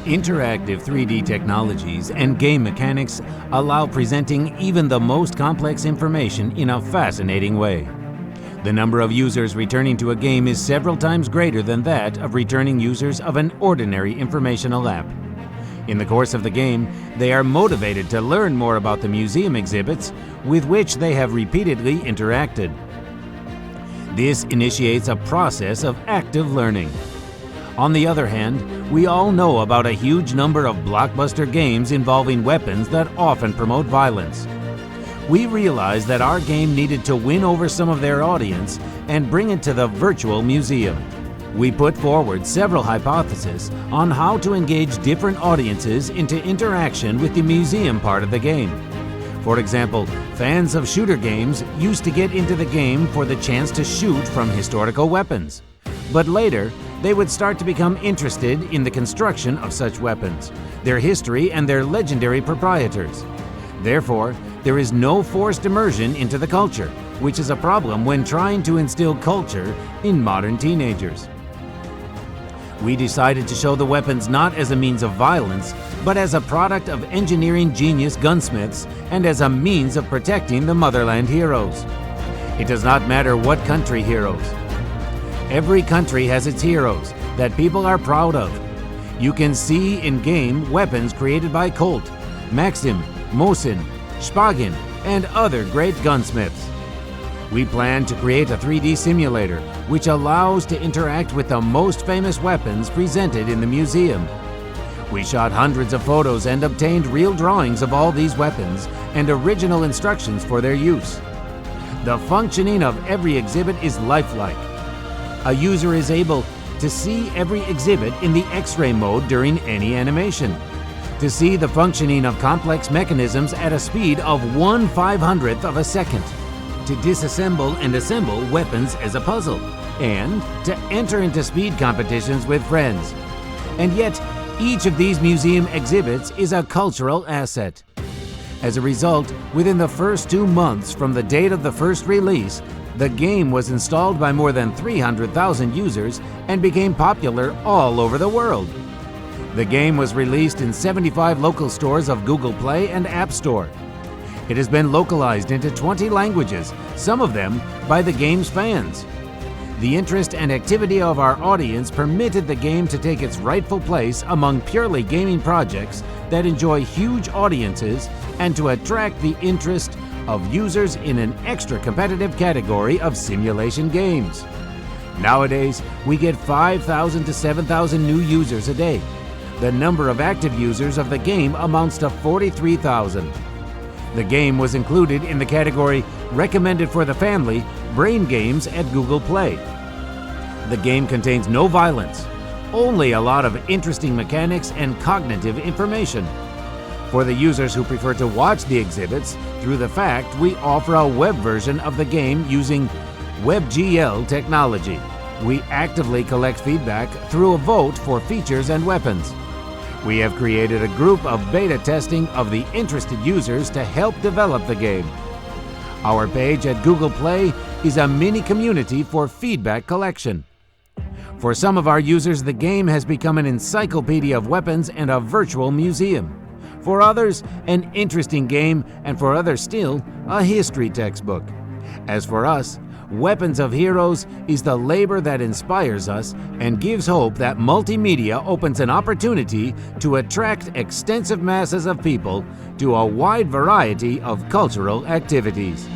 Interactive 3D technologies and game mechanics allow presenting even the most complex information in a fascinating way. The number of users returning to a game is several times greater than that of returning users of an ordinary informational app. In the course of the game, they are motivated to learn more about the museum exhibits with which they have repeatedly interacted. This initiates a process of active learning. On the other hand, we all know about a huge number of blockbuster games involving weapons that often promote violence. We realized that our game needed to win over some of their audience and bring it to the virtual museum. We put forward several hypotheses on how to engage different audiences into interaction with the museum part of the game. For example, fans of shooter games used to get into the game for the chance to shoot from historical weapons. But later, they would start to become interested in the construction of such weapons, their history, and their legendary proprietors. Therefore, there is no forced immersion into the culture, which is a problem when trying to instill culture in modern teenagers. We decided to show the weapons not as a means of violence, but as a product of engineering genius gunsmiths and as a means of protecting the motherland heroes. It does not matter what country heroes. Every country has its heroes that people are proud of. You can see in-game weapons created by Colt, Maxim, Mosin, Spagin, and other great gunsmiths. We plan to create a 3D simulator which allows to interact with the most famous weapons presented in the museum. We shot hundreds of photos and obtained real drawings of all these weapons and original instructions for their use. The functioning of every exhibit is lifelike. A user is able to see every exhibit in the X-ray mode during any animation, to see the functioning of complex mechanisms at a speed of 1/500th of a second, to disassemble and assemble weapons as a puzzle, and to enter into speed competitions with friends. And yet, each of these museum exhibits is a cultural asset. As a result, within the first 2 months from the date of the first release, the game was installed by more than 300,000 users and became popular all over the world. The game was released in 75 local stores of Google Play and App Store. It has been localized into 20 languages, some of them by the game's fans. The interest and activity of our audience permitted the game to take its rightful place among purely gaming projects that enjoy huge audiences and to attract the interest of users in an extra competitive category of simulation games. Nowadays, we get 5,000 to 7,000 new users a day. The number of active users of the game amounts to 43,000. The game was included in the category Recommended for the Family Brain Games at Google Play. The game contains no violence, only a lot of interesting mechanics and cognitive information. For the users who prefer to watch the exhibits, through the fact we offer a web version of the game using WebGL technology. We actively collect feedback through a vote for features and weapons. We have created a group of beta testing of the interested users to help develop the game. Our page at Google Play is a mini community for feedback collection. For some of our users, the game has become an encyclopedia of weapons and a virtual museum. For others, an interesting game, and for others still, a history textbook. As for us, Weapons of Heroes is the labor that inspires us and gives hope that multimedia opens an opportunity to attract extensive masses of people to a wide variety of cultural activities.